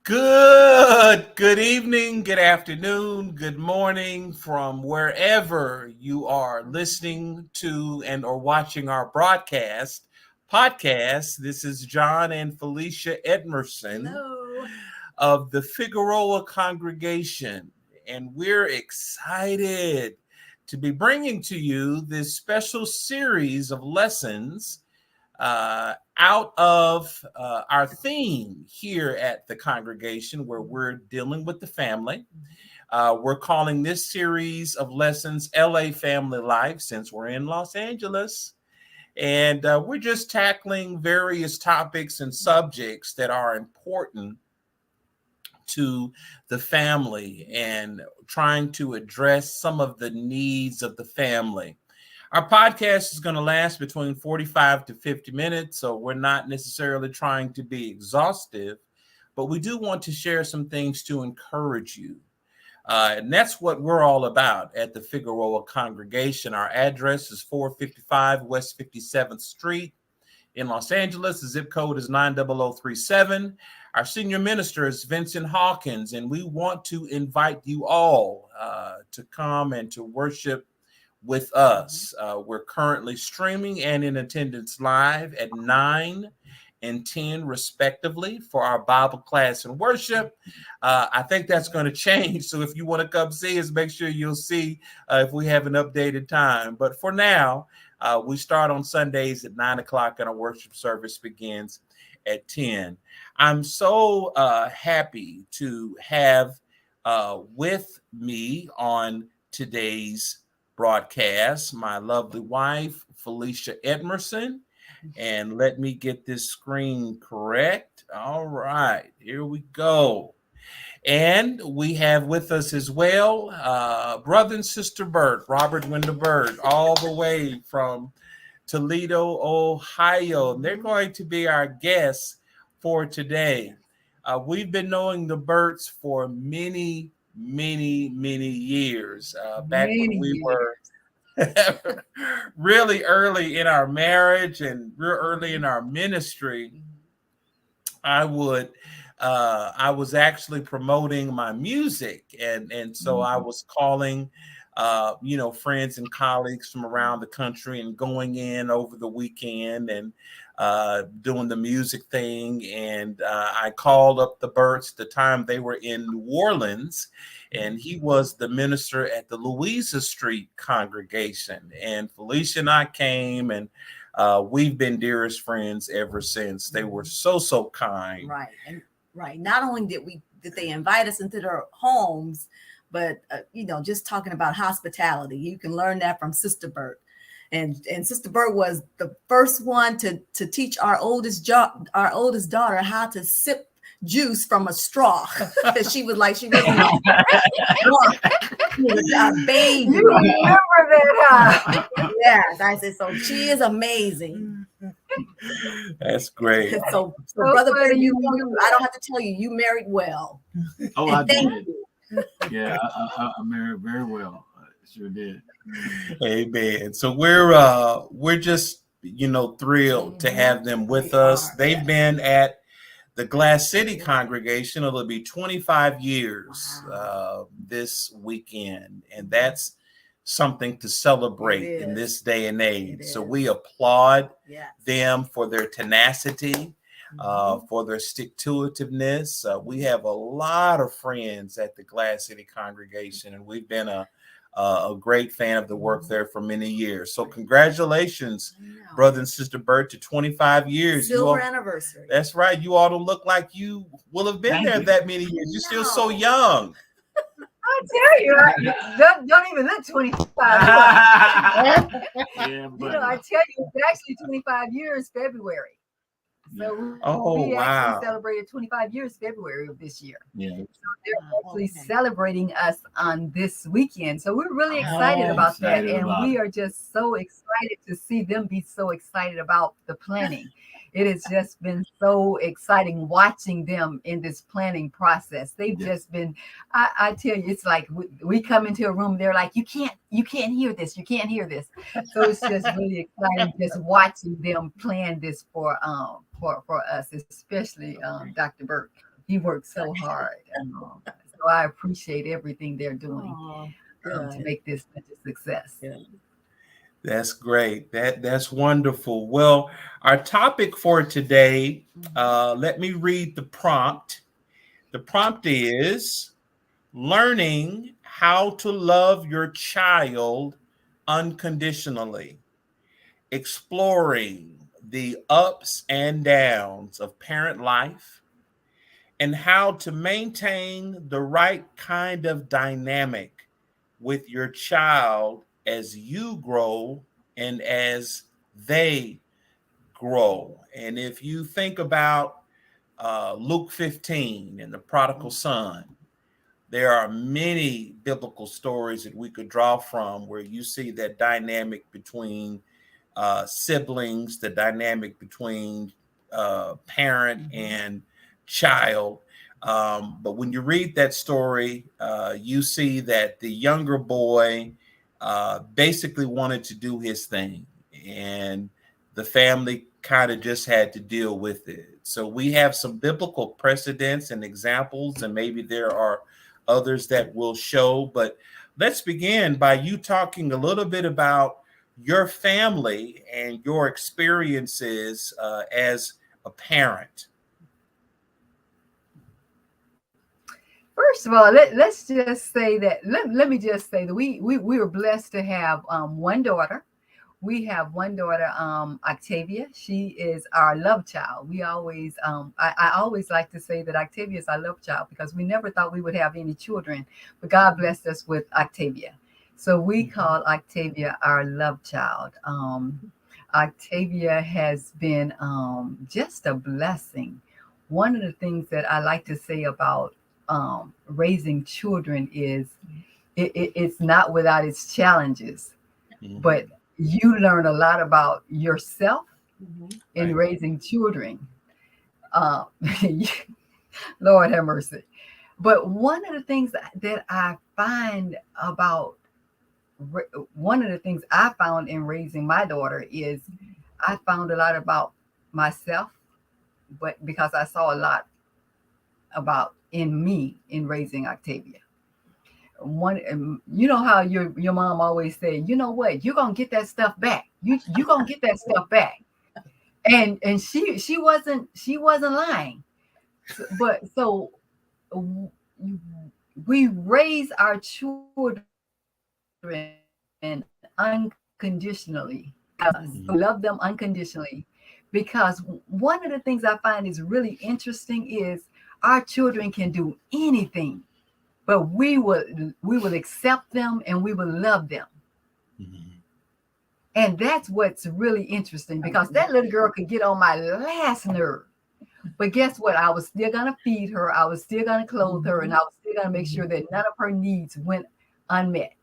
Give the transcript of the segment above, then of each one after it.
Good evening, good afternoon, good morning from wherever you are listening to and or watching our podcast. This is John and Felicia Edmerson Hello. of the Figueroa congregation, and we're excited to be bringing to you this special series of lessons out of our theme here at the congregation, where we're dealing with the family. We're calling this series of lessons LA Family Life, since we're in Los Angeles. And we're just tackling various topics and subjects that are important to the family and trying to address some of the needs of the family. Our podcast is going to last between 45 to 50 minutes, so we're not necessarily trying to be exhaustive, but we do want to share some things to encourage you. And that's what we're all about at the Figueroa congregation. Our address is 455 West 57th Street in Los Angeles. The zip code is 90037. Our senior minister is Vincent Hawkins, and we want to invite you all to come and to worship with us. We're currently streaming and in attendance live at 9 and 10 respectively for our Bible class and worship. I think that's going to change. So if you want to come see us, make sure you'll see if we have an updated time. But for now, we start on Sundays at 9 o'clock and our worship service begins at 10. I'm so happy to have with me on today's broadcast my lovely wife, Felicia Edmerson. And let me get this screen correct. All right, here we go. And we have with us as well brother and sister Birt, Robert Winda Birt, all the way from Toledo, Ohio. And they're going to be our guests for today. We've been knowing the Birts for many years, back when we were really early in our marriage and real early in our ministry. I was actually promoting my music, and so I was calling friends and colleagues from around the country and going in over the weekend and doing the music thing. And I called up the Birts the time they were in New Orleans, and he was the minister at the Louisa Street congregation. And Felicia and I came, and we've been dearest friends ever since. They were so kind. Right. Not only did they invite us into their homes, but just talking about hospitality, you can learn that from Sister Birt. And Sister Birt was the first one to teach our oldest daughter how to sip juice from a straw. She was like, she really was a baby. You remember that, huh? Yes, I said, so she is amazing. That's great. So Brother Birt, I don't have to tell you, you married well. Oh, I did. Yeah, I married very well. Sure did. Amen. So we're just thrilled to have them with us. They've been at the Glass City congregation. It'll be 25 years this weekend, and that's something to celebrate in this day and age. So we applaud them for their tenacity, for their stick-to-itiveness. We have a lot of friends at the Glass City congregation, and we've been a great fan of the work there for many years. So congratulations, brother and sister Birt, to 25 years. Silver anniversary. That's right. You all don't look like you will have been there that many years. You're still so young. I tell you, don't even look 25. Yeah, but I tell you, it's actually 25 years February. So we actually celebrated 25 years February of this year. Yeah. So they're actually celebrating us on this weekend. So we're really excited about that. And we are just so excited to see them be so excited about the planning. It has just been so exciting watching them in this planning process. They've just been, I tell you, it's like we come into a room, they're like, you can't hear this. You can't hear this. So it's just really exciting just watching them plan this for us, especially Dr. Birt. He works so hard. So I appreciate everything they're doing to make this such a success. Yeah. That's great. That's wonderful. Well, our topic for today, let me read the prompt. The prompt is learning how to love your child unconditionally, exploring the ups and downs of parent life, and how to maintain the right kind of dynamic with your child as you grow and as they grow. And if you think about Luke 15 and the prodigal son, there are many biblical stories that we could draw from where you see that dynamic between siblings, the dynamic between parent and child. But when you read that story, you see that the younger boy basically wanted to do his thing, and the family kind of just had to deal with it. So we have some biblical precedents and examples, and maybe there are others that will show. But let's begin by you talking a little bit about your family and your experiences as a parent. First of all, let's just say that let me just say that we were blessed to have one daughter. We have one daughter, Octavia. She is our love child. We always, I always like to say that Octavia is our love child because we never thought we would have any children, but God blessed us with Octavia. So we call Octavia our love child. Octavia has been just a blessing. One of the things that I like to say about raising children is it's not without its challenges, but you learn a lot about yourself in raising children. Lord have mercy. But one of the things that I find in raising my daughter is I found a lot about myself, but because I saw a lot about in me in raising Octavia. You know how your mom always said, you know what, you're gonna get that stuff back. You gonna get that stuff back. And she wasn't lying. But so we raise our children unconditionally. Love them unconditionally. Because one of the things I find is really interesting is our children can do anything, but we will accept them and we will love them. And that's what's really interesting, because that little girl could get on my last nerve. But guess what? I was still going to feed her. I was still going to clothe her. And I was still going to make sure that none of her needs went unmet.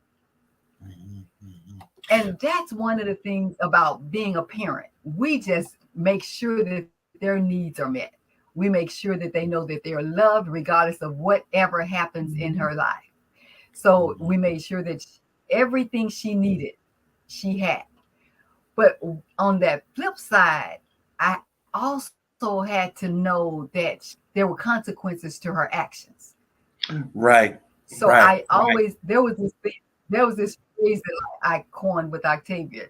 And that's one of the things about being a parent. We just make sure that their needs are met. We make sure that they know that they're loved regardless of whatever happens in her life. So we made sure that everything she needed, she had. But on that flip side, I also had to know that there were consequences to her actions. Right. So I always, there was this phrase that I coined with Octavia.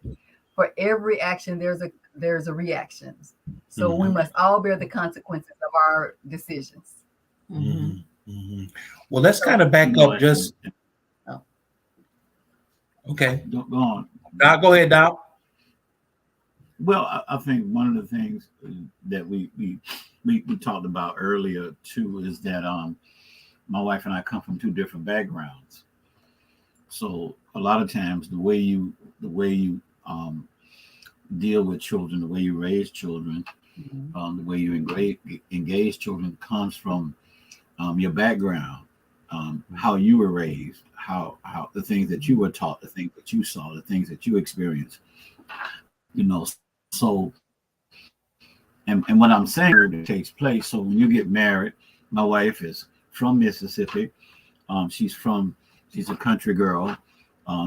For every action, there's a reaction. So we must all bear the consequences of our decisions. Well, let's kind of back up just. Okay. Go on. Doc, go ahead, Doc. Well, I think one of the things that we talked about earlier too is that my wife and I come from two different backgrounds. So a lot of times the way you deal with children, the way you raise children, the way you engage children comes from your background, how you were raised, how the things that you were taught, the things that you saw, the things that you experienced. So and what I'm saying that takes place. So when you get married, my wife is from Mississippi. She's a country girl.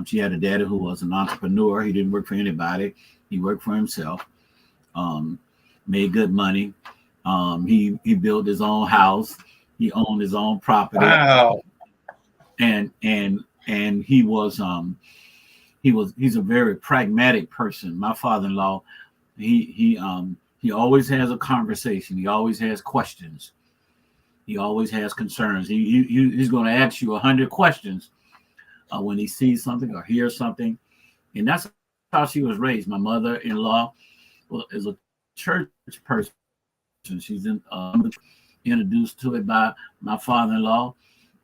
She had a daddy who was an entrepreneur. He didn't work for anybody. He worked for himself. Made good money. He built his own house. He owned his own property. Wow. And he's a very pragmatic person. My father-in-law, he always has a conversation. He always has questions. He always has concerns. He's going to ask you 100 questions when he sees something or hears something. And that's how she was raised. My mother-in-law is a church person. She's introduced to it by my father-in-law.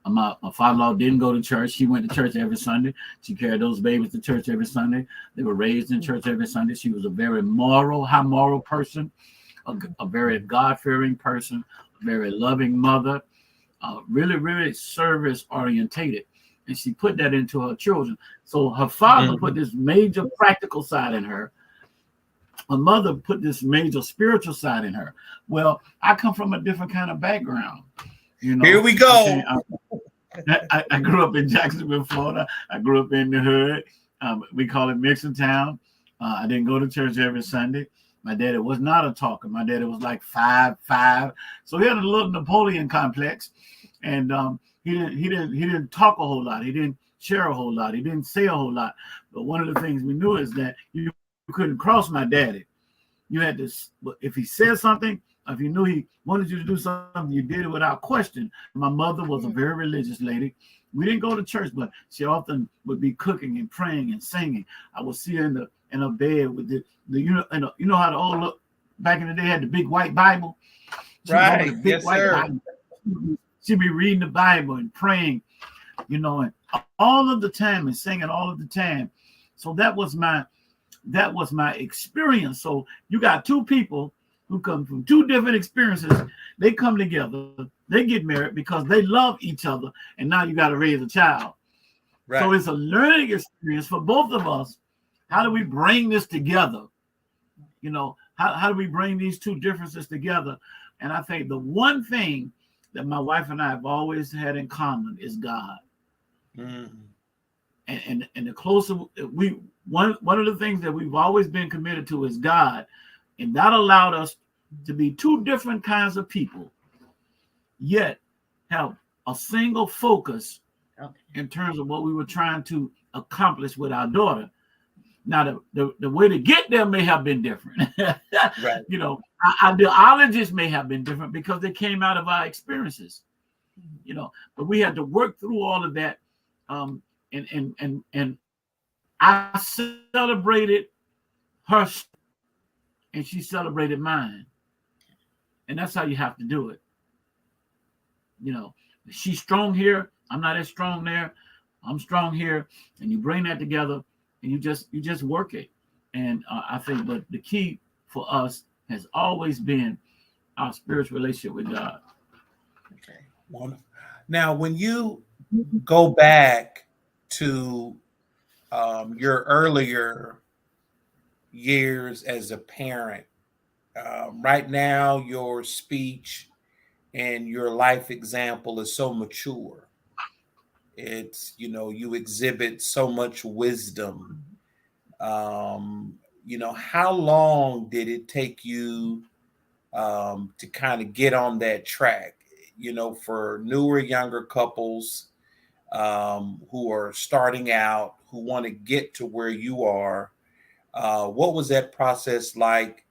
My father-in-law didn't go to church. She went to church every Sunday. She carried those babies to church every Sunday. They were raised in church every Sunday. She was a very high moral person, a very God-fearing person, a very loving mother, really, really service-orientated. And she put that into her children. So her father put this major practical side in her. Her mother put this major spiritual side in her. Well, I come from a different kind of background. You know, here we go. I grew up in Jacksonville, Florida. I grew up in the hood. We call it Mixon Town. I didn't go to church every Sunday. My daddy was not a talker. My daddy was like 5'5", so he had a little Napoleon complex, and he didn't talk a whole lot. He didn't share a whole lot. He didn't say a whole lot. But one of the things we knew is that you couldn't cross my daddy. You had to, if he said something, if you knew he wanted you to do something, you did it without question. My mother was a very religious lady. We didn't go to church, but she often would be cooking and praying and singing. I would see her in a bed with the you know how the old back in the day had the big white Bible. Right. Yes, sir. Bible. She'd be reading the Bible and praying, and all of the time and singing all of the time. So that was my experience. So you got two people who come from two different experiences. They come together, they get married because they love each other, and now you got to raise a child. Right. So it's a learning experience for both of us. How do we bring this together? How do we bring these two differences together? And I think the one thing that my wife and I have always had in common is God. Mm-hmm. And the closer one of the things that we've always been committed to is God, and that allowed us to be two different kinds of people, yet have a single focus in terms of what we were trying to accomplish with our daughter. Now, the way to get there may have been different. Right. Our ideologies may have been different because they came out of our experiences. But we had to work through all of that. And I celebrated her, and she celebrated mine. And that's how you have to do it. She's strong here. I'm not as strong there. I'm strong here. And you bring that together, and you just work it. And I think, but the key for us has always been our spiritual relationship with God. Okay. Wonderful. Now, when you go back to your earlier years as a parent, right now your speech and your life example is so mature. It's, you exhibit so much wisdom. How long did it take you to kind of get on that track? For newer, younger couples who are starting out, who want to get to where you are, what was that process like,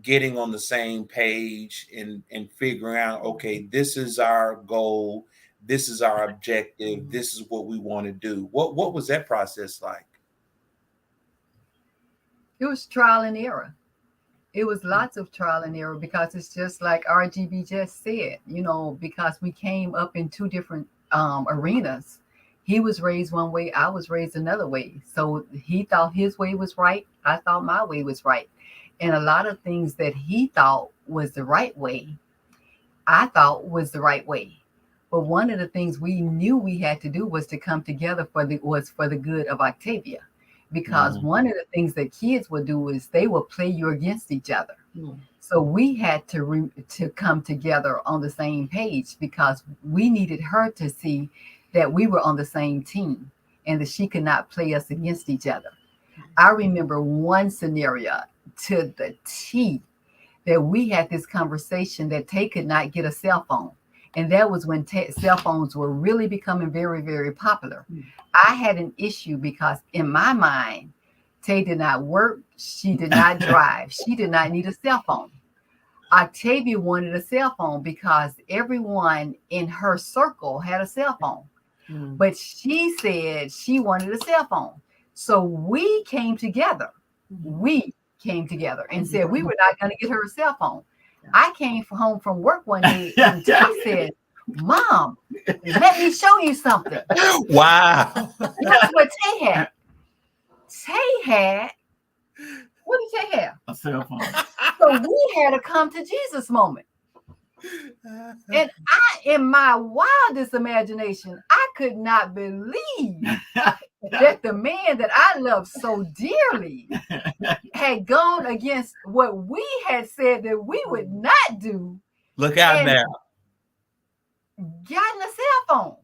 getting on the same page and figuring out, okay, this is our goal, this is our objective, this is what we want to do? What was that process like? It was trial and error. It was lots of trial and error, because it's just like RGB just said, because we came up in two different arenas. He was raised one way, I was raised another way. So he thought his way was right, I thought my way was right. And a lot of things that he thought was the right way, I thought was the right way. But one of the things we knew we had to do was to come together for the good of Octavia. Because one of the things that kids would do is they will play you against each other. So we had to come together on the same page, because we needed her to see that we were on the same team and that she could not play us against each other. I remember one scenario to the T that we had this conversation that Tay could not get a cell phone. And that was when cell phones were really becoming very, very popular. I had an issue because in my mind, Tay did not work. She did not drive. She did not need a cell phone. Octavia wanted a cell phone because everyone in her circle had a cell phone. But she said she wanted a cell phone. So we came together. We came together and said we were not going to get her a cell phone. I came home from work one day and Tay said, Mom, let me show you something. Wow. That's what Tay had. What did Tay have? A cell phone. So we had a come to Jesus moment. And in my wildest imagination, I could not believe that the man that I love so dearly had gone against what we had said that we would not do. Look out now. Gotten a cell phone.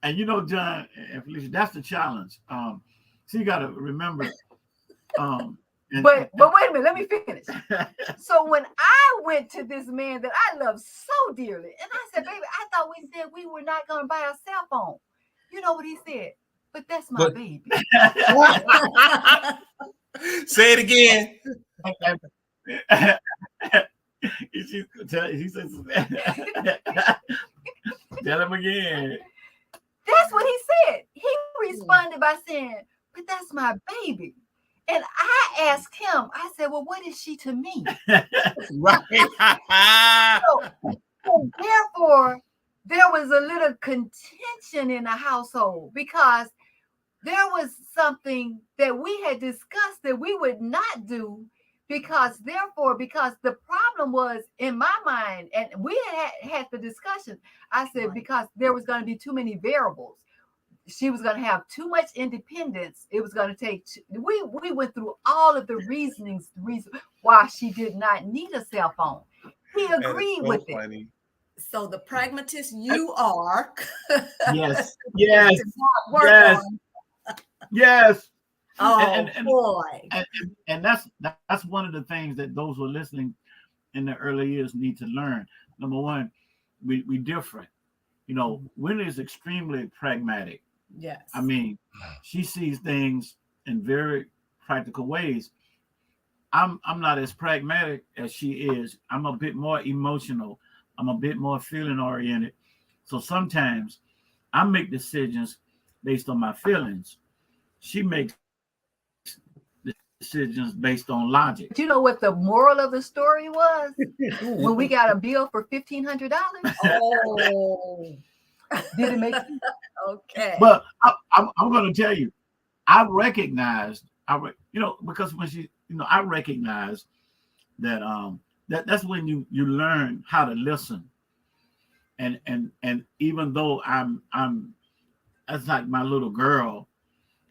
And John and Felicia, that's the challenge. So you got to remember. But wait a minute, let me finish. So when I went to this man that I love so dearly, and I said, baby, I thought we said we were not going to buy a cell phone. You know what he said? But that's my baby. Say it again. He says, tell him again. That's what he said. He responded by saying, but that's my baby. And I asked him, I said, well, what is she to me? Right. So therefore, there was a little contention in the household because there was something that we had discussed that we would not do because the problem was in my mind, and we had the discussion. I said, because there was going to be too many variables. She was going to have too much independence. It was going to take, we went through all of the reasons why she did not need a cell phone. He agreed with it. So the pragmatist you are. Yes. Oh, boy. And that's one of the things that those who are listening in the early years need to learn. Number one, we different. Winda is extremely pragmatic. Yes. I mean, she sees things in very practical ways. I'm not as pragmatic as she is. I'm a bit more emotional. I'm a bit more feeling oriented. So sometimes I make decisions based on my feelings. She makes decisions based on logic. Do you know what the moral of the story was? When we got a bill for $1,500. Oh, did it make sense? Okay. But I'm going to tell you, I recognized, because when she, I recognized that that's when you learn how to listen, and even though I'm that's like my little girl,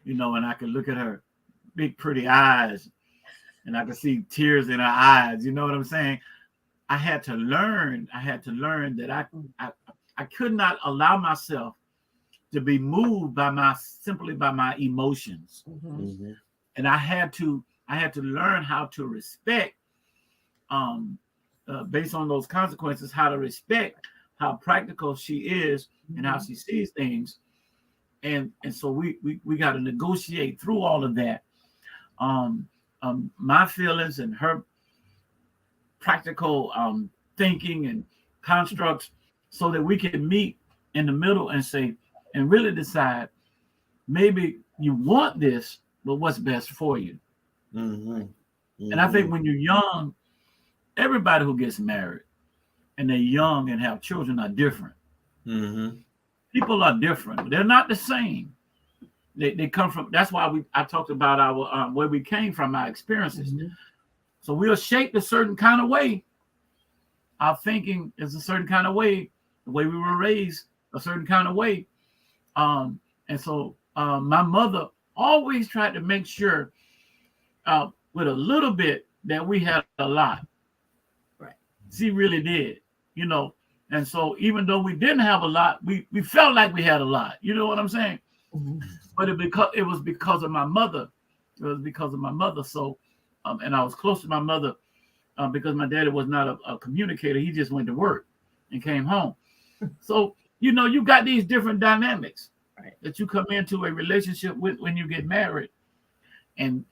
and I can look at her big pretty eyes, and I can see tears in her eyes. You know what I'm saying? I had to learn that I could not allow myself to be moved simply by my emotions. Mm-hmm. And I had to learn how to respect, based on those consequences, how to respect how practical she is and how she sees things. And so we got to negotiate through all of that. My feelings and her practical thinking and constructs, so that we can meet in the middle and say, and really decide, maybe you want this, but what's best for you. Mm-hmm. Mm-hmm. And I think when you're young, everybody who gets married and they're young and have children are different. Mm-hmm. People are different. They're not the same. They come from, that's why I talked about our where we came from, our experiences. Mm-hmm. So we are shaped a certain kind of way. Our thinking is a certain kind of way. The way we were raised a certain kind of way. And so my mother always tried to make sure with a little bit that we had a lot. Right. She really did, And so even though we didn't have a lot, we felt like we had a lot. You know what I'm saying? Mm-hmm. But it was because of my mother. It was because of my mother. So, and I was close to my mother because my daddy was not a communicator. He just went to work and came home. So, you got these different dynamics Right. that you come into a relationship with when you get married. And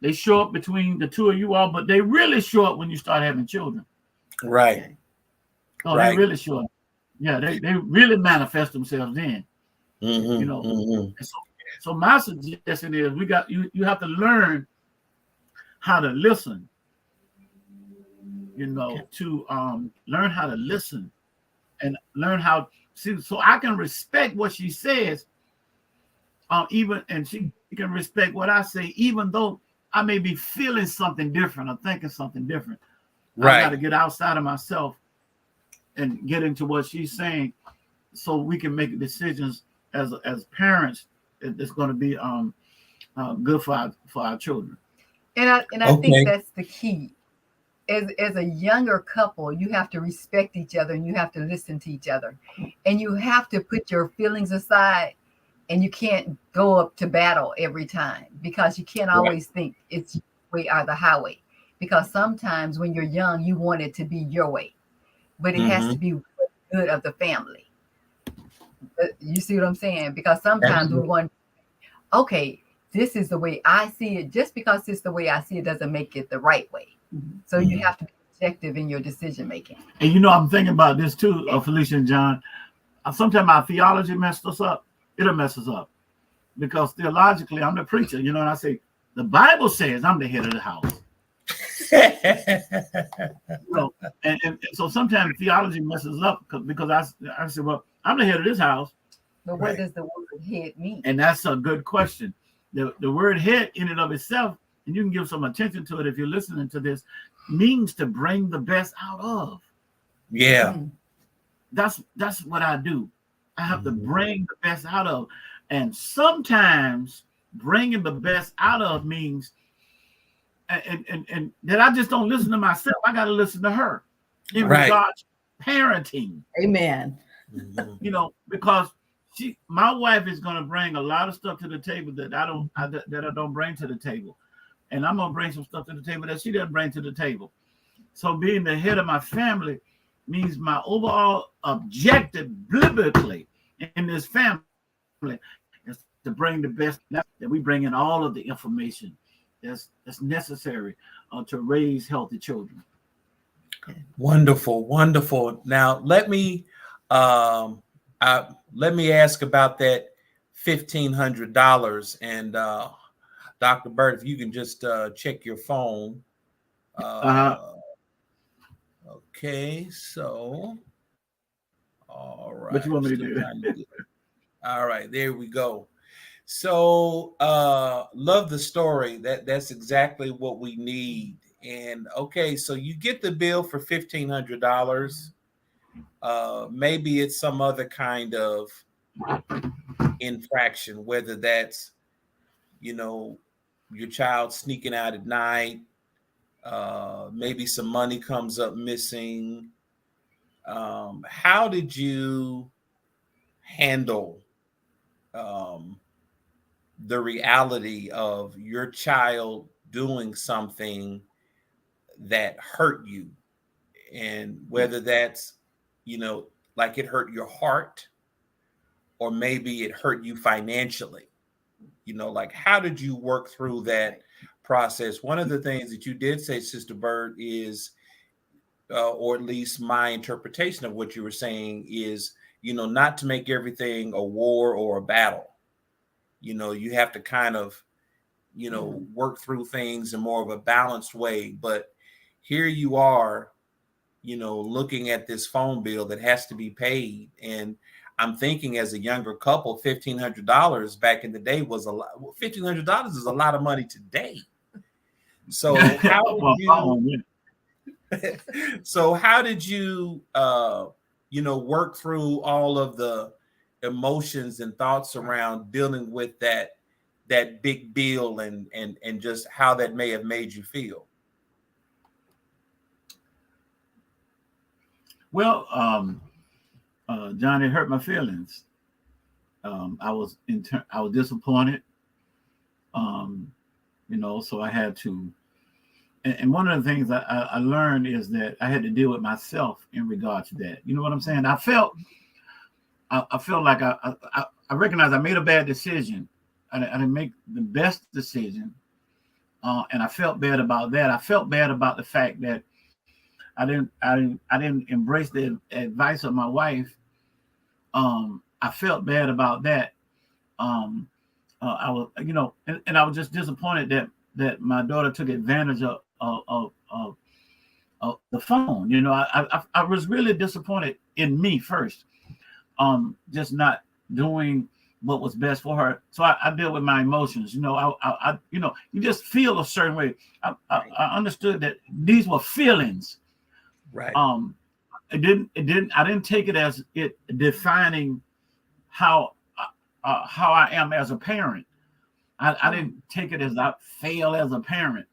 they show up between the two of you all, but they really show up when you start having children. Right. Oh, Right. they really show up. Yeah, they really manifest themselves then. Mm-hmm. And so my suggestion is you have to learn how to listen, to learn how to listen and learn how so I can respect what she says, and she can respect what I say, even though I may be feeling something different or thinking something different. Right. I got to get outside of myself and get into what she's saying, so we can make decisions as parents. It's going to be good for our children. And I think that's the key. As a younger couple, you have to respect each other and you have to listen to each other, and you have to put your feelings aside, and you can't go up to battle every time, because you can't always think it's your way or the highway, because sometimes when you're young, you want it to be your way, but it has to be for the good of the family. You see what I'm saying? Because sometimes we want, okay, this is the way I see it. Just because it's the way I see it doesn't make it the right way. So you have to be objective in your decision making. And I'm thinking about this too, Felicia and John. Sometimes our theology messed us up. It'll mess us up, because theologically, I'm the preacher, and I say the Bible says I'm the head of the house. And so sometimes theology messes up because I say, well, I'm the head of this house. But what does the word head mean? And that's a good question. The word head in and of itself, and you can give some attention to it if you're listening to this, means to bring the best out of. Yeah. That's what I do. I have to bring the best out of. And sometimes bringing the best out of means and that I just don't listen to myself. I got to listen to her in regards to parenting. Amen. Because my wife is going to bring a lot of stuff to the table that I don't bring to the table. And I'm going to bring some stuff to the table that she doesn't bring to the table. So being the head of my family means my overall objective biblically in this family is to bring the best, that we bring in all of the information that's necessary to raise healthy children. Wonderful, wonderful. Now let me ask about that $1,500, and Dr. Birt, if you can just check your phone. Okay, so all right. What you want me to do? All right, there we go. So love the story. That's exactly what we need. And okay, so you get the bill for $1,500. Maybe it's some other kind of infraction, whether that's your child sneaking out at night, maybe some money comes up missing. How did you handle the reality of your child doing something that hurt you, and whether that's like it hurt your heart, or maybe it hurt you financially? Like, how did you work through that process? One of the things that you did say, Sister Birt, is or at least my interpretation of what you were saying is, not to make everything a war or a battle. You have to kind of, work through things in more of a balanced way. But here you are, looking at this phone bill that has to be paid. And I'm thinking, as a younger couple, $1,500 back in the day was a lot. $1,500 is a lot of money today. So how did you work through all of the emotions and thoughts around dealing with that big bill, and just how that may have made you feel? Well, John, it hurt my feelings. I was disappointed. So I had to. And one of the things I learned is that I had to deal with myself in regard to that. You know what I'm saying? I felt I felt like I recognized I made a bad decision. I didn't make the best decision, and I felt bad about that. I felt bad about the fact that I didn't embrace the advice of my wife. I felt bad about that. I was, and I was just disappointed that my daughter took advantage of the phone. I was really disappointed in me first, just not doing what was best for her. So I deal with my emotions. You just feel a certain way. I understood that these were feelings. Right. I didn't take it as it defining how I am as a parent. I didn't take it as I fail as a parent.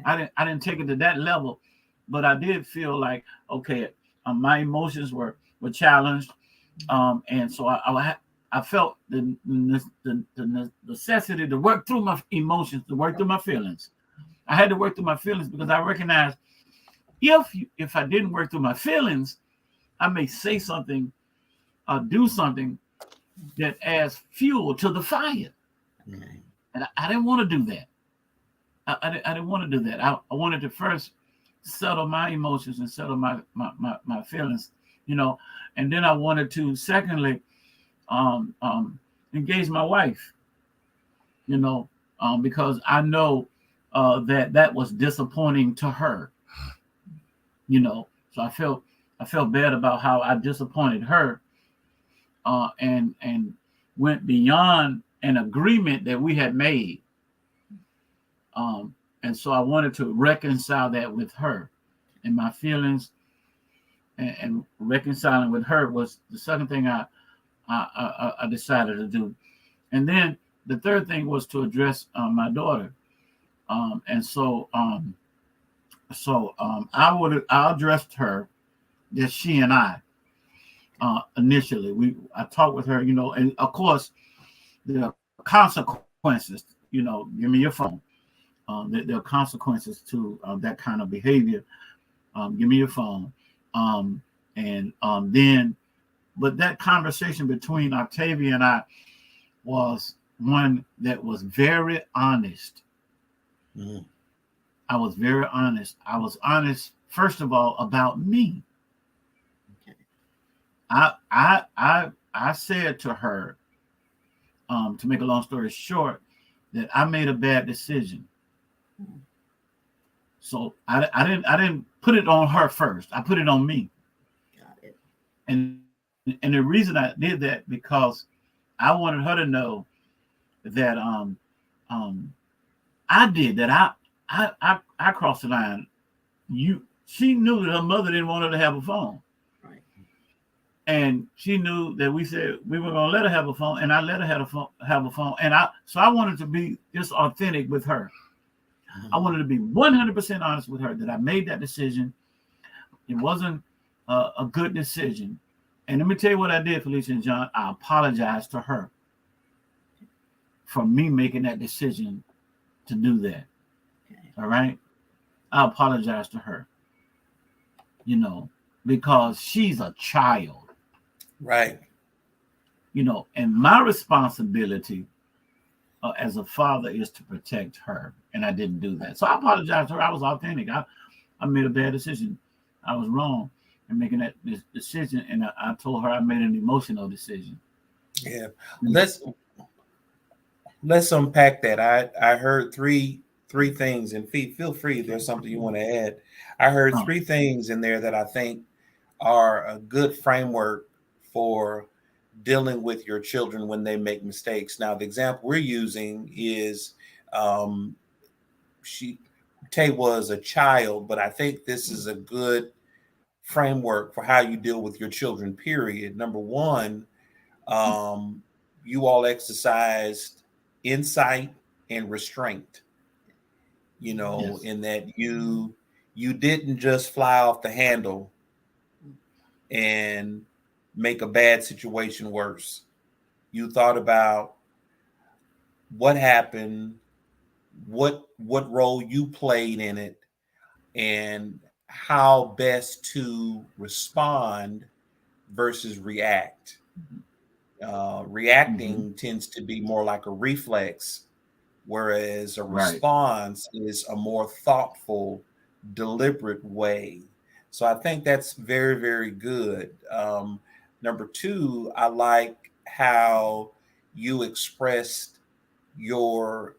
I didn't take it to that level, but I did feel like, okay, my emotions were challenged, and so I felt the necessity to work through my emotions, to work through my feelings. I had to work through my feelings because I recognized if I didn't work through my feelings, I may say something or do something that adds fuel to the fire. Mm-hmm. And I didn't want to do that. I didn't want to do that. I wanted to first settle my emotions and settle my feelings, and then I wanted to, secondly, engage my wife, because I know that was disappointing to her, So I felt bad about how I disappointed her, and went beyond an agreement that we had made. And so I wanted to reconcile that with her, and my feelings, and reconciling with her was the second thing I decided to do. And then the third thing was to address my daughter. And so I addressed her, just she and I. Initially, I talked with her, and of course there are consequences. Give me your phone. There are consequences to that kind of behavior. Give me your phone. But that conversation between Octavia and I was one that was very honest. Mm-hmm. I was very honest. I was honest, first of all, about me. Okay. I said to her, to make a long story short, that I made a bad decision. Mm-hmm. So I didn't put it on her first. I put it on me. Got it. And the reason I did that, because I wanted her to know that I did that. I crossed the line. She knew that her mother didn't want her to have a phone. Right. And she knew that we said we were going to let her have a phone, and I let her have a phone. And I wanted to be just authentic with her. Mm-hmm. I wanted to be 100% honest with her that I made that decision. It wasn't a good decision. And let me tell you what I did, Felicia and John. I apologized to her for me making that decision to do that. Okay. All right? I apologize to her, because she's a child. Right. And my responsibility as a father is to protect her. And I didn't do that. So I apologize to her. I was authentic. I made a bad decision. I was wrong in making that decision. And I told her I made an emotional decision. Yeah. Let's unpack that. I heard three things, and feel free if there's something you want to add. I heard three things in there that I think are a good framework for dealing with your children when they make mistakes. Now, the example we're using is Tay was a child, but I think this is a good framework for how you deal with your children, period. Number one, you all exercised insight and restraint, Yes. in that you didn't just fly off the handle and make a bad situation worse. You thought about what happened, what role you played in it, and how best to respond versus react. Reacting tends to be more like a reflex, whereas a response is a more thoughtful, deliberate way. So I think that's very, very good. Number two, I like how you expressed your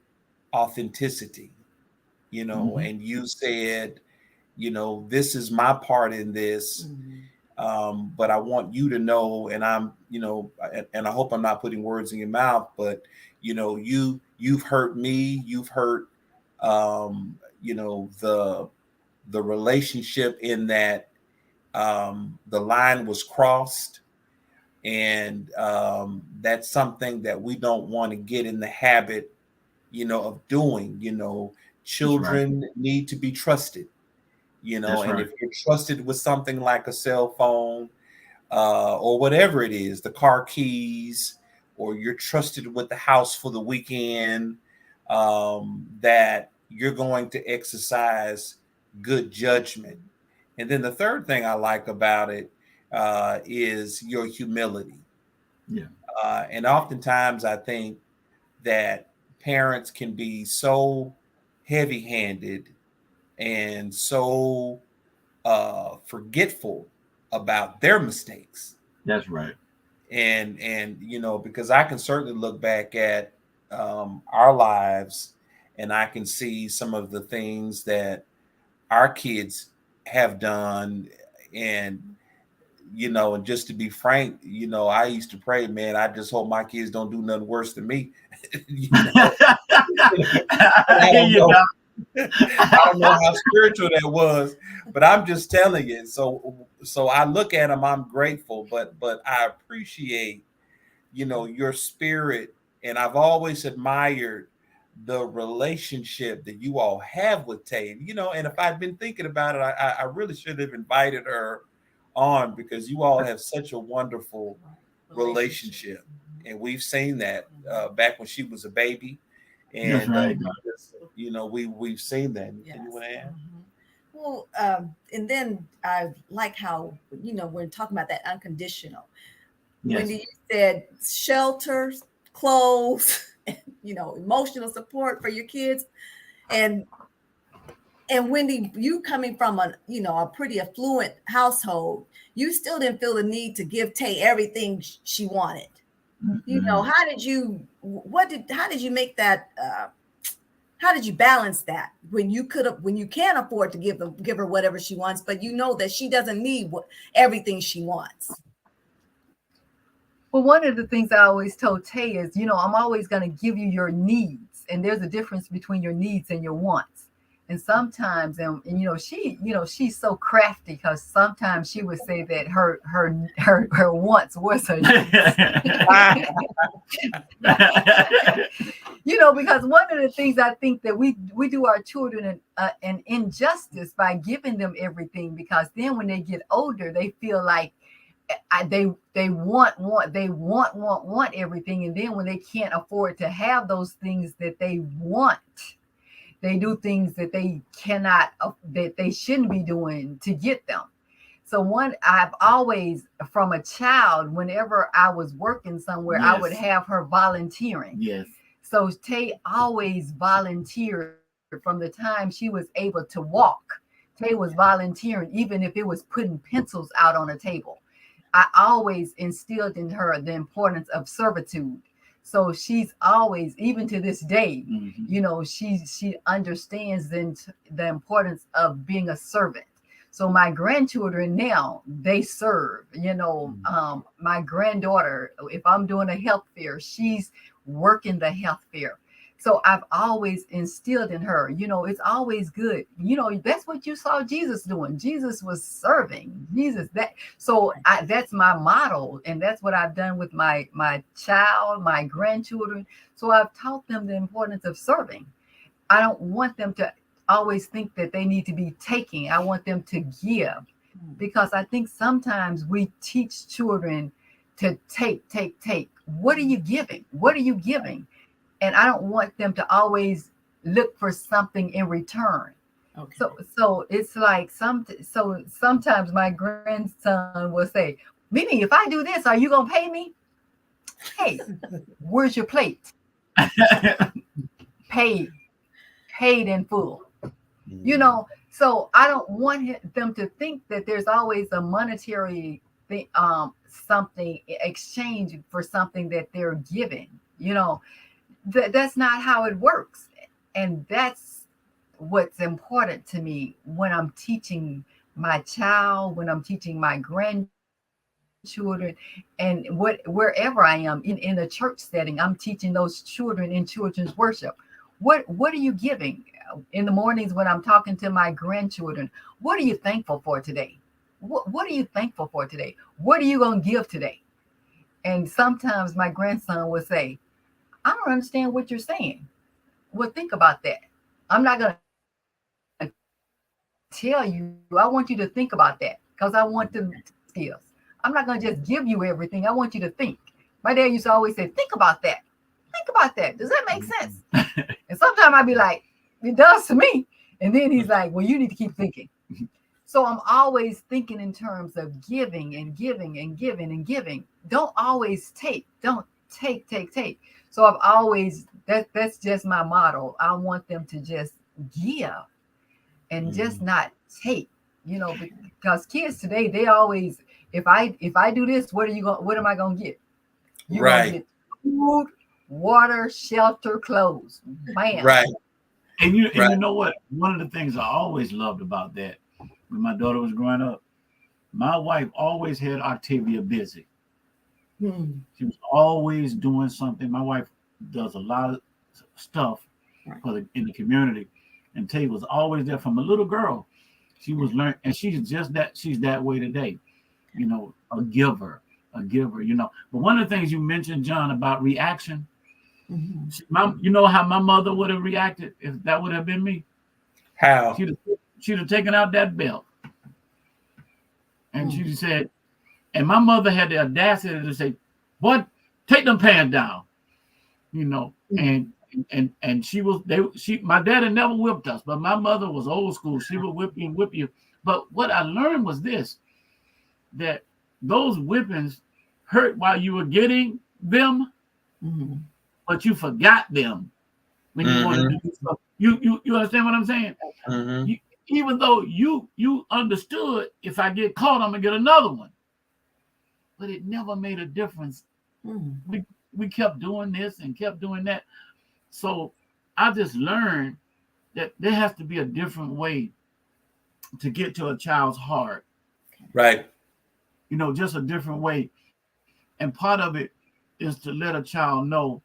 authenticity, and you said, this is my part in this. But I want you to know, and and I hope I'm not putting words in your mouth, but you've hurt me, you've hurt, the relationship in that the line was crossed, and that's something that we don't want to get in the habit, of doing. Children need to be trusted. And if you're trusted with something like a cell phone, or whatever it is, the car keys, or you're trusted with the house for the weekend, that you're going to exercise good judgment. And then the third thing I like about it is your humility. Yeah. And oftentimes I think that parents can be so heavy-handed and so forgetful about their mistakes. That's right. And because I can certainly look back at our lives, and I can see some of the things that our kids have done. And and just to be frank, I used to pray, man, I just hope my kids don't do nothing worse than me. I don't know how spiritual that was, but I'm just telling you. So I look at them, I'm grateful, but I appreciate, your spirit. And I've always admired the relationship that you all have with Tay. And if I'd been thinking about it, I really should have invited her on, because you all have such a wonderful relationship. And we've seen that back when she was a baby. And we've seen that. Yes. Can you want to add? Well, and then I like how we're talking about that unconditional. Yes. When you said shelter, clothes, emotional support for your kids, and Wendy, you coming from a pretty affluent household, you still didn't feel the need to give Tay everything she wanted. How did you make that? How did you balance that when you can't afford to give her whatever she wants, but that she doesn't need everything she wants? Well, one of the things I always told Tay is, I'm always going to give you your needs, and there's a difference between your needs and your wants. And sometimes, and she's so crafty, because sometimes she would say that her wants was her needs. Because one of the things I think that we do our children an injustice by giving them everything, because then when they get older, they feel like they want everything, and then when they can't afford to have those things that they want, they do things that they cannot, that they shouldn't be doing to get them. So I've always, from a child, whenever I was working somewhere, I would have her volunteering. Yes. So Tay always volunteered from the time she was able to walk. Tay was volunteering, even if it was putting pencils out on a table. I always instilled in her the importance of servitude. So she's always, even to this day, she understands the importance of being a servant. So my grandchildren now, they serve. My granddaughter, if I'm doing a health fair, she's working the health fair. So I've always instilled in her, it's always good. That's what you saw Jesus doing. Jesus was serving. That's my model. And that's what I've done with my child, my grandchildren. So I've taught them the importance of serving. I don't want them to always think that they need to be taking. I want them to give, because I think sometimes we teach children to take. What are you giving? What are you giving? And I don't want them to always look for something in return. Okay. So it's like sometimes my grandson will say, Mimi, if I do this, are you gonna pay me? Hey, where's your plate? Paid in full. You know, so I don't want them to think that there's always a monetary thing, something exchange for something that they're giving. You know, that's not how it works, and that's what's important to me when I'm teaching my child, when I'm teaching my grandchildren, and wherever I am in a church setting, I'm teaching those children in children's worship. What are you giving in the mornings when I'm talking to my grandchildren? What are you thankful for today? What are you thankful for today? What are you going to give today? And sometimes my grandson would say, I don't understand what you're saying. Well, think about that. I'm not going to tell you. I want you to think about that because I want them skills. I'm not going to just give you everything. I want you to think. My dad used to always say, think about that. Think about that. Does that make sense? And sometimes I'd be like, it does to me. And then he's like, well, you need to keep thinking. So I'm always thinking in terms of giving and giving and giving and giving. Don't always take. Don't take. So I've always, that's just my motto. I want them to just give and just not take, you know, because kids today, they always, if I do this, what am I going to get? You're going to get food, water, shelter, clothes. Bam. Right. And you know what? One of the things I always loved about that when my daughter was growing up, my wife always had Octavia busy. She was always doing something. My wife does a lot of stuff in the community, and Tay was always there from a little girl. She was learning, and she's that way today. You know, a giver. You know. But one of the things you mentioned, John, about reaction. You know how my mother would have reacted if that would have been me? How? She'd have taken out that belt. And she said, and my mother had the audacity to say, "What? Take them pants down." You know, and my daddy never whipped us, but my mother was old school. She would whip you. But what I learned was this, that those whippings hurt while you were getting them. But you forgot them when you wanted to do stuff. You understand what I'm saying? Even though you understood, if I get caught, I'm gonna get another one. But it never made a difference. We kept doing this and kept doing that. So I just learned that there has to be a different way to get to a child's heart. Right. You know, just a different way. And part of it is to let a child know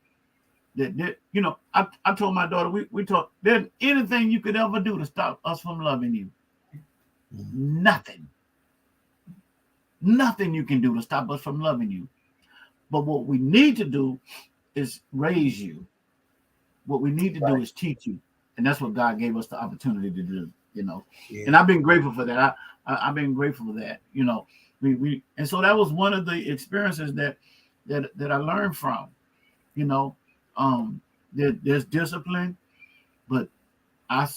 that you know, I told my daughter, we talked, there's anything you could ever do to stop us from loving you. Nothing you can do to stop us from loving you. But what we need to do is raise you. What we need to do is teach you. And that's what God gave us the opportunity to do, you know. And I've been grateful for that. I've been grateful for that, you know. And so that was one of the experiences that I learned from, you know. There's discipline, but I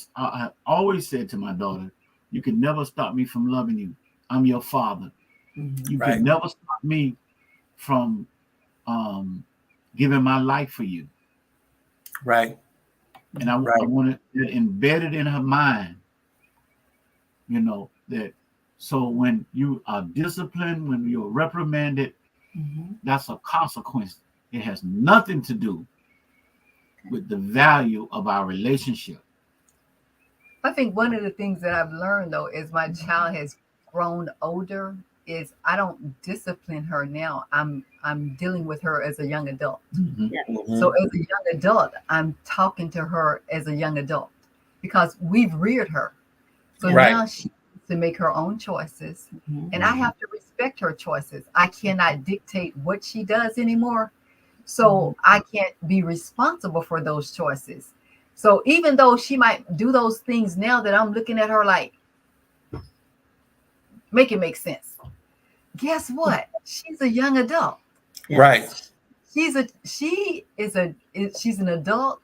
always said to my daughter, you can never stop me from loving you. I'm your father. You can never stop me from giving my life for you. Right. And I wanted it embedded in her mind, you know, that so when you are disciplined, when you're reprimanded, that's a consequence. It has nothing to do with the value of our relationship. I think one of the things that I've learned, though, as my child has grown older, is I don't discipline her now. I'm dealing with her as a young adult. So as a young adult, I'm talking to her as a young adult because we've reared her. So now she needs to make her own choices, and I have to respect her choices. I cannot dictate what she does anymore. So I can't be responsible for those choices. So even though she might do those things now that I'm looking at her like, make it make sense. Guess what? She's a young adult. Right. She's an adult.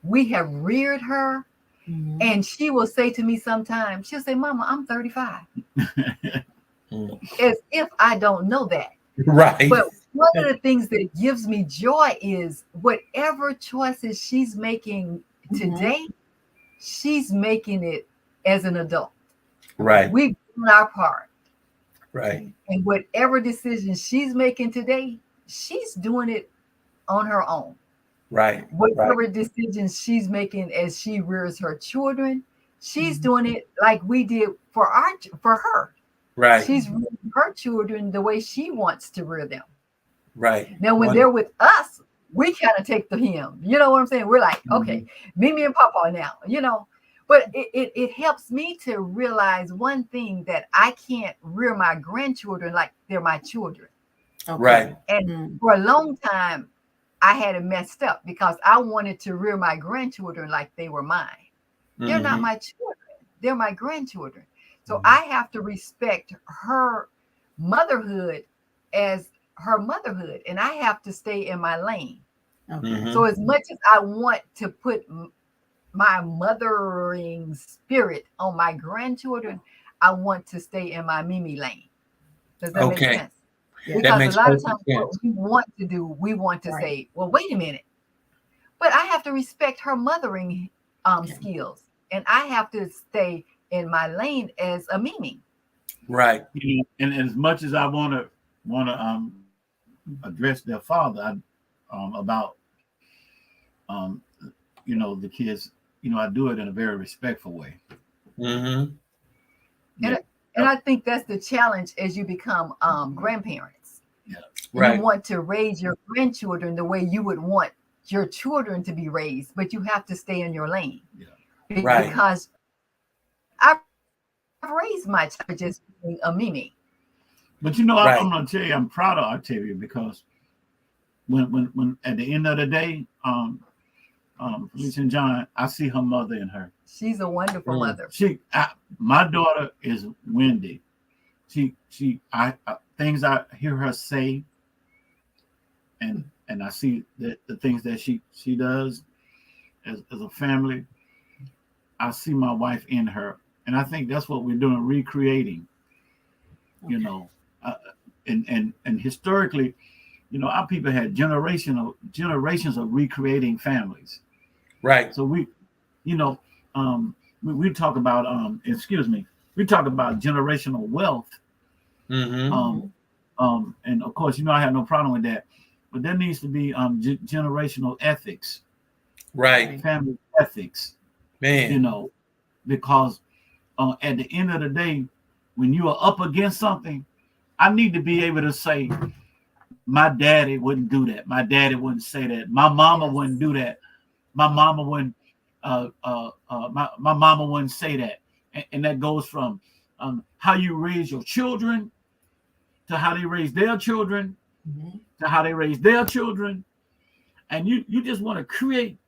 We have reared her. And she will say to me sometimes, she'll say, Mama, I'm 35. As if I don't know that. Right. But one of the things that gives me joy is whatever choices she's making today, she's making it as an adult. Right. We've done our part. Right. And whatever decision she's making today, she's doing it on her own. Right. Whatever decisions she's making as she rears her children, she's doing it like we did for her. Right. She's rearing her children the way she wants to rear them. Right. Now, when they're with us, we kind of take the hymn. You know what I'm saying? We're like, okay, Mimi and Papa now, you know. But it helps me to realize one thing, that I can't rear my grandchildren like they're my children. Okay. Right. And for a long time, I had it messed up because I wanted to rear my grandchildren like they were mine. They're not my children. They're my grandchildren. So I have to respect her motherhood as her motherhood, and I have to stay in my lane. Okay. So as much as I want to put my mothering spirit on my grandchildren, I want to stay in my Mimi lane. Does that make sense? Yeah. Because a lot of times what we want to do, we want to say, well, wait a minute. But I have to respect her mothering skills, and I have to stay in my lane as a Mimi. Right. And as much as I want to address their father about the kids, I do it in a very respectful way. And I think that's the challenge as you become grandparents. Yeah. Right. You want to raise your grandchildren the way you would want your children to be raised, but you have to stay in your lane. Yeah. Right. Because I've raised my child just being a Mimi. But I'm going to tell you, I'm proud of Octavia, because when at the end of the day, Felicia and John, I see her mother in her. She's a wonderful mother. My daughter is Windy. I things I hear her say, and I see the things that she does as a family. I see my wife in her, and I think that's what we're doing, recreating. Okay. And historically, our people had generations of recreating families. Right. So we talk about we talk about generational wealth. And of course, I have no problem with that, but there needs to be generational ethics. Right. Family ethics. Man. Because at the end of the day, when you are up against something, I need to be able to say, my daddy wouldn't do that. My daddy wouldn't say that. My mama wouldn't do that. My mama wouldn't. My mama wouldn't say that. And that goes from how you raise your children, to how they raise their children, to how they raise their children, and you just want to create,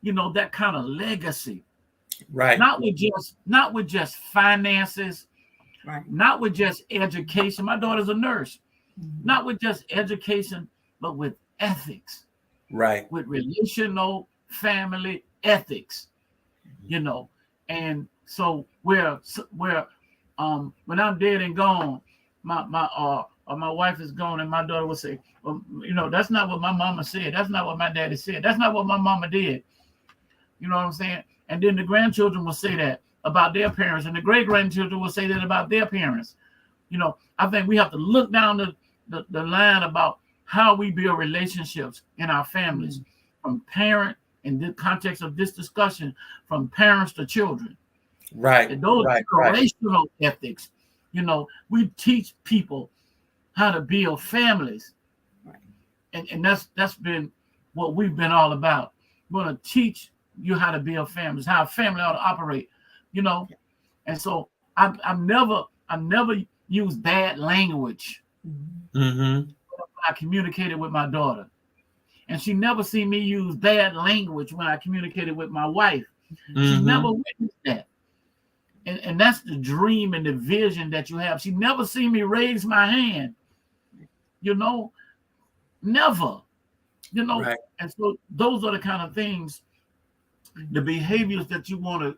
that kind of legacy. Right. Not with just finances. Right. Not with just education. My daughter's a nurse. Not with just education, but with ethics. Right. With relational family ethics. And so where when I'm dead and gone, my wife is gone, and my daughter will say, well, that's not what my mama said. That's not what my daddy said. That's not what my mama did. You know what I'm saying? And then the grandchildren will say that about their parents, and the great grandchildren will say that about their parents. I think we have to look down the line about how we build relationships in our families, from parent, in the context of this discussion, from parents to children. Right. And those generational ethics, we teach people how to build families. Right. And that's been what we've been all about. We're going to teach you how to build families, how a family ought to operate, And so I've never used bad language when I communicated with my daughter. And she never seen me use bad language when I communicated with my wife. She never witnessed that. And that's the dream and the vision that you have. She never seen me raise my hand. Never. Right. And so those are the kind of things, the behaviors that you want to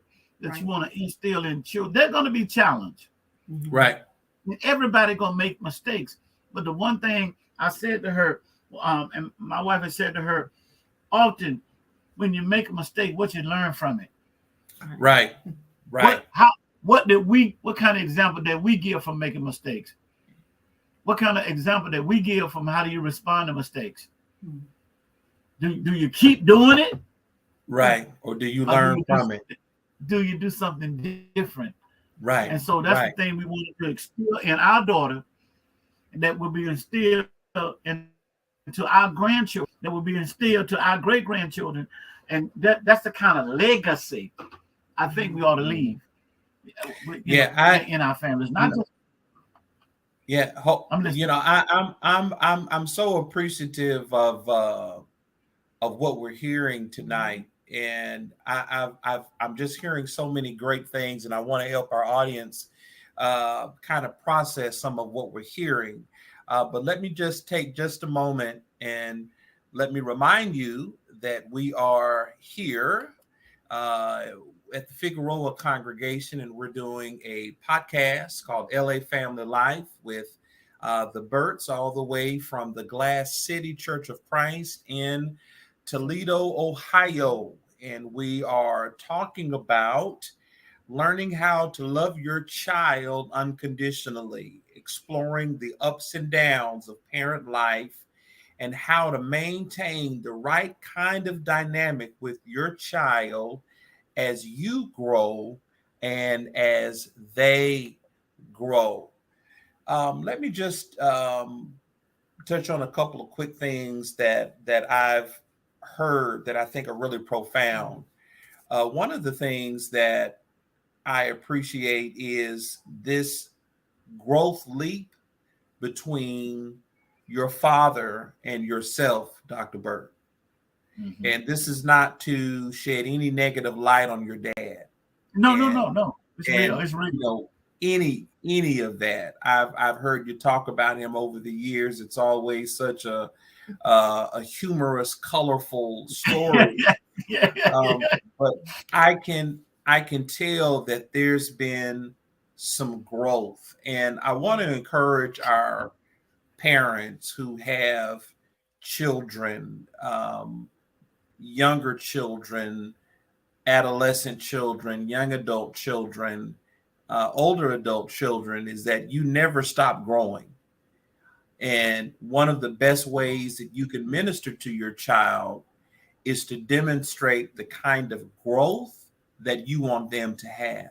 instill in children. They're going to be challenged. Right. Everybody going to make mistakes, But the one thing I said to her, and my wife has said to her, often when you make a mistake, what you learn from it. Right. What kind of example did we give from making mistakes? What kind of example did we give from how do you respond to mistakes? Do you keep doing it? Right. Or do you learn from it? Do you do something different? Right. And so that's the thing we wanted to instill in our daughter, that will be instilled into our grandchildren, that will be instilled to our great-grandchildren. And that's the kind of legacy I think we ought to leave. In our families, not just. Yeah, I'm so appreciative of what we're hearing tonight, and I'm just hearing so many great things, and I want to help our audience kind of process some of what we're hearing. But let me just take just a moment and let me remind you that we are here at the Figueroa congregation, and we're doing a podcast called LAFamily Life with the Birts, all the way from the Glass City Church of Christ in Toledo, Ohio. And we are talking about learning how to love your child unconditionally, exploring the ups and downs of parent life, and how to maintain the right kind of dynamic with your child as you grow and as they grow. Let me just touch on a couple of quick things that I've heard that I think are really profound. One of the things that I appreciate is this growth leap between your father and yourself, Dr. Birt. Mm-hmm. And this is not to shed any negative light on your dad. No. It's real. You know, any of that. I've heard you talk about him over the years. It's always such a humorous, colorful story. But I can tell that there's been some growth, and I want to encourage our parents who have children, younger children, adolescent children, young adult children, older adult children, is that you never stop growing. And one of the best ways that you can minister to your child is to demonstrate the kind of growth that you want them to have.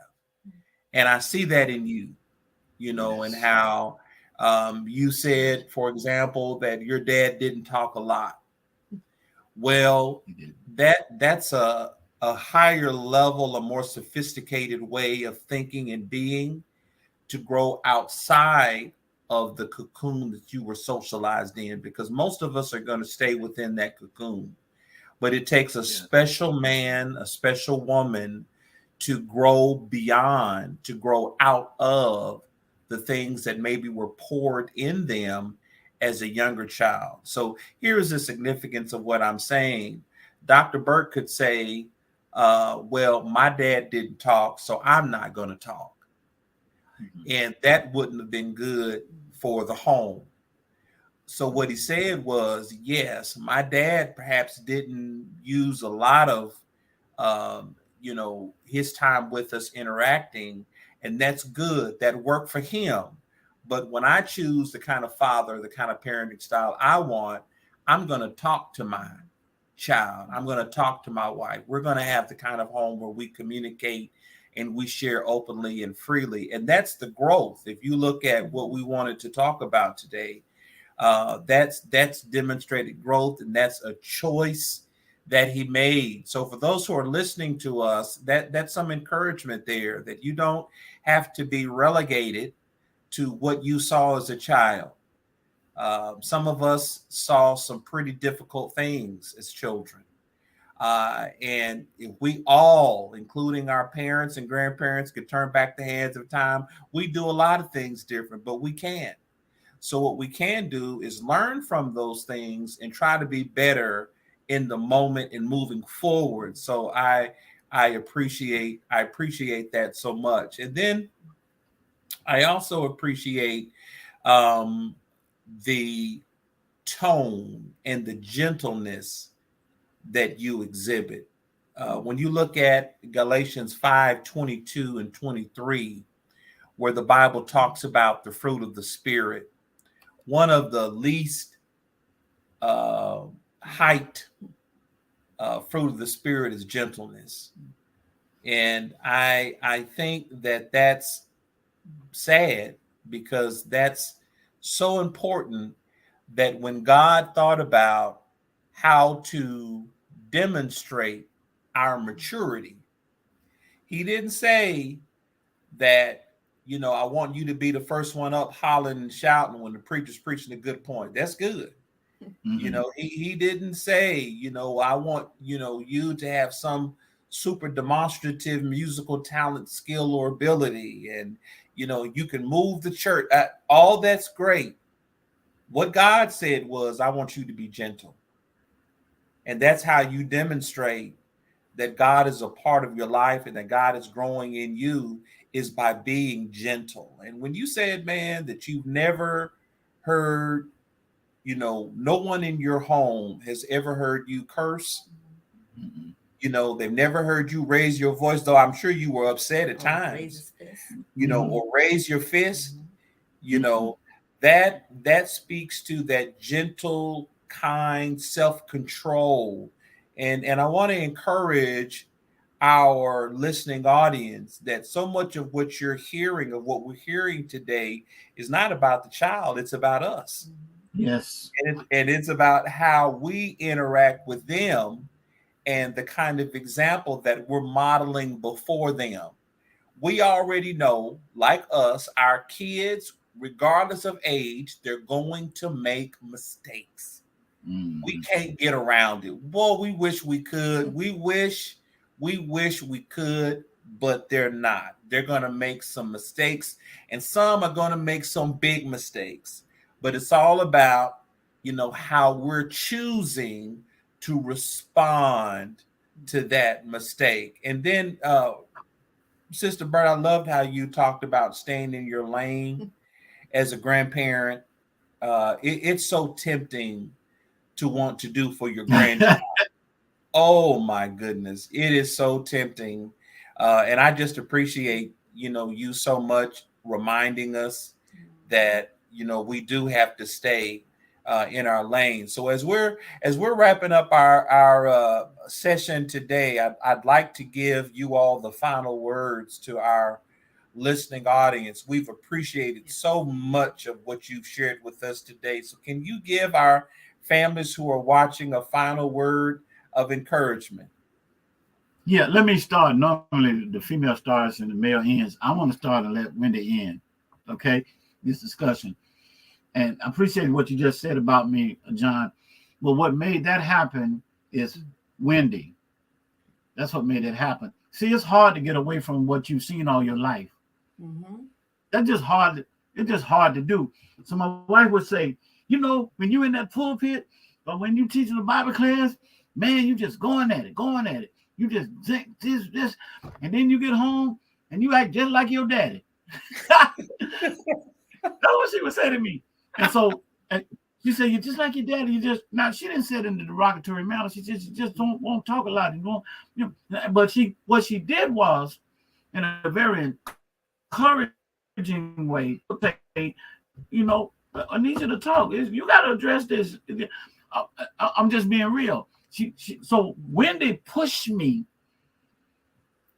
And I see that in you, and how you said, for example, that your dad didn't talk a lot. Well, that's a higher level, a more sophisticated way of thinking and being, to grow outside of the cocoon that you were socialized in, because most of us are going to stay within that cocoon. But it takes a special man, a special woman to grow beyond, to grow out of the things that maybe were poured in them as a younger child. So here's the significance of what I'm saying. Dr. Birt could say, well, my dad didn't talk, so I'm not going to talk. Mm-hmm. And that wouldn't have been good for the home. So what he said was, yes, my dad perhaps didn't use a lot of, his time with us interacting, and that's good. That worked for him. But when I choose the kind of father, the kind of parenting style I want, I'm going to talk to my child. I'm going to talk to my wife. We're going to have the kind of home where we communicate and we share openly and freely. And that's the growth. If you look at what we wanted to talk about today, that's demonstrated growth, and that's a choice that he made. So for those who are listening to us, that's some encouragement there, that you don't have to be relegated to what you saw as a child. Some of us saw some pretty difficult things as children. And if we all, including our parents and grandparents, could turn back the hands of time, we do a lot of things different, but we can't. So what we can do is learn from those things and try to be better in the moment and moving forward. So I appreciate that so much. And then I also appreciate the tone and the gentleness that you exhibit. When you look at Galatians 5:22 and 23, where the Bible talks about the fruit of the Spirit, one of the least hyped fruit of the Spirit is gentleness. And I think that that's sad, because that's so important, that when God thought about how to demonstrate our maturity, he didn't say that, I want you to be the first one up hollering and shouting when the preacher's preaching a good point. That's good. Mhm. He didn't say, I want, you to have some super demonstrative musical talent, skill, or ability. And, you can move the church. All that's great. What God said was, I want you to be gentle. And that's how you demonstrate that God is a part of your life and that God is growing in you, is by being gentle. And when you said, man, that you've never heard, no one in your home has ever heard you curse. Mhm. They've never heard you raise your voice, though I'm sure you were upset at times, Raise his fist. or raise your fist. Mhm. That speaks to that gentle, kind self-control. And I want to encourage our listening audience that so much of what you're hearing, of what we're hearing today, is not about the child, it's about us. Yes. And it's about how we interact with them and the kind of example that we're modeling before them. We already know, like us, our kids, regardless of age, they're going to make mistakes. We Mhm. can't get around it. Boy, we wish we could. We wish we could, but they're not. They're going to make some mistakes, and some are going to make some big mistakes. But it's all about, how we're choosing to respond to that mistake. And then, Sister Birt, I loved how you talked about staying in your lane as a grandparent. It's so tempting to want to do for your grandchild. Oh my goodness, it is so tempting, and I just appreciate you so much reminding us that we do have to stay in our lane. So as we're wrapping up our session today, I'd like to give you all the final words to our listening audience. We've appreciated so much of what you've shared with us today. So can you give our families who are watching a final word of encouragement? Yeah, let me start. Normally the female starts and the male ends. I want to start and let Winda end. Okay, this discussion. And I appreciate what you just said about me, John. Well, what made that happen is Wendy. That's what made it happen. See, it's hard to get away from what you've seen all your life. Mm-hmm. That's just hard. It's just hard to do. So my wife would say, when you're in that pulpit, or when you teaching the Bible class, man, you just going at it. You just think this, and then you get home and you act just like your daddy. That's what she would say to me. And so she said, "You're just like your daddy. You just now." She didn't say it in the derogatory manner. She said, "You just won't talk a lot. But what she did was, in a very encouraging way, I need you to talk. You got to address this. I'm just being real." So Wendy pushed me,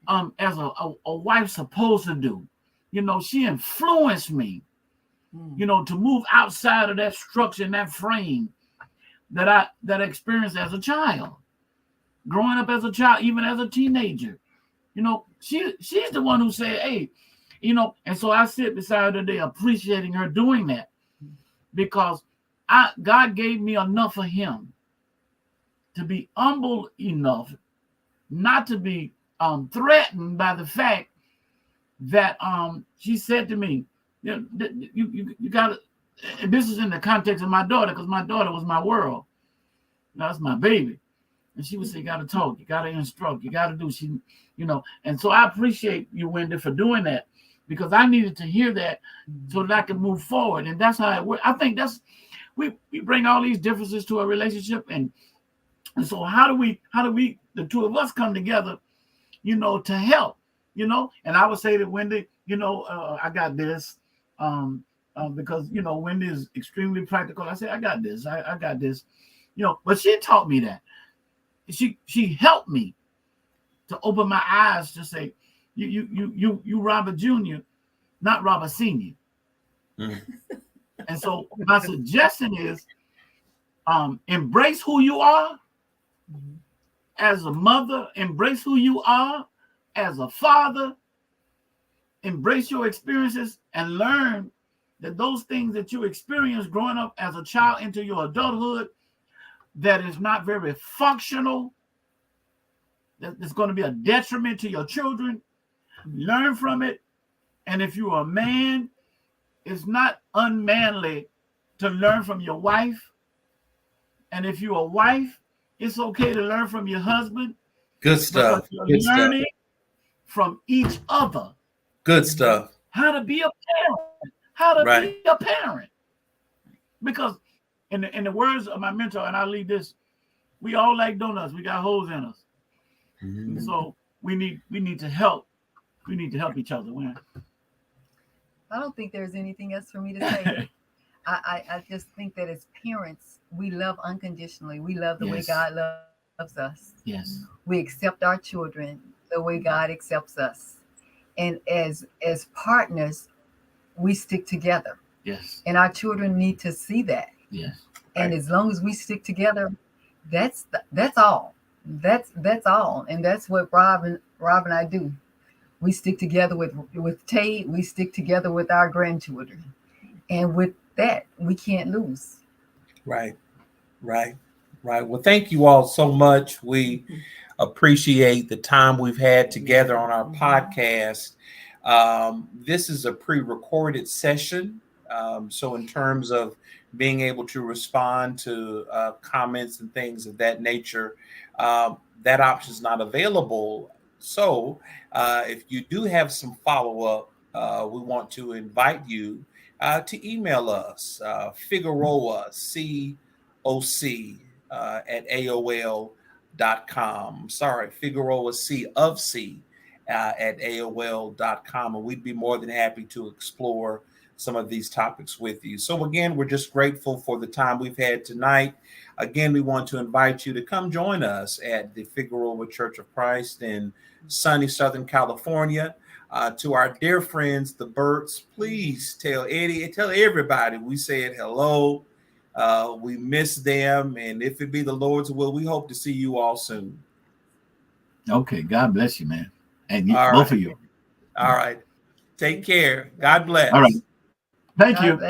as a wife's supposed to do. She influenced me, to move outside of that structure and that frame that I experienced as a child, growing up as a child, even as a teenager. She's the one who said, "Hey," and so I sit beside her today, appreciating her doing that, because God gave me enough of Him to be humble enough not to be threatened by the fact that she said to me, you got to. And this is in the context of my daughter, because my daughter was my world. That's my baby. And she would say, "You got to talk, you got to instruct, you got to do." And so I appreciate you, Winda, for doing that, because I needed to hear that so that I can move forward. And that's how it works. I think that's we bring all these differences to a relationship, and so how do we the two of us come together, to help, and I would say to Winda, I got this, because Winda is extremely practical. I say I got this, I got this, but she taught me that. She helped me to open my eyes to say, you Robert Jr., not Robert Sr. And so my suggestion is, embrace who you are as a mother, embrace who you are as a father, embrace your experiences, and learn that those things that you experienced growing up as a child into your adulthood that is not very functional, that is going to be a detriment to your children, learn from it. And if you're a man, it's not unmanly to learn from your wife. And if you're a wife, it's okay to learn from your husband. Good stuff. You're Good learning stuff. from each other. Good stuff. How to be a parent. How to be a parent. Because in the words of my mentor, and I'll leave this, we all like donuts. We got holes in us. Mm-hmm. So we need to help. We need to help each other. I don't think there's anything else for me to say. I just think that as parents, we love unconditionally. We love the way God loves us. Yes. We accept our children the way God accepts us. And as partners, we stick together. Yes. And our children need to see that. Yes. And as long as we stick together, that's all. That's all. And that's what Rob and I do. We stick together with Tay. We stick together with our grandchildren. And with that, we can't lose. Right. Well, thank you all so much. We appreciate the time we've had together on our podcast. This is a pre-recorded session. So in terms of being able to respond to comments and things of that nature, that option is not available. So if you do have some follow-up, we want to invite you to email us, Figueroa, COC, at AOL.com. Sorry, Figueroa, C of C, at AOL.com. And we'd be more than happy to explore some of these topics with you. So again, we're just grateful for the time we've had tonight. Again, we want to invite you to come join us at the Figueroa Church of Christ in sunny Southern California. To our dear friends, the Birts, please tell Eddie, tell everybody we said hello. We miss them. And if it be the Lord's will, we hope to see you all soon. Okay. God bless you, man. And both of you. All right. Take care. God bless. All right. Thank you. God bless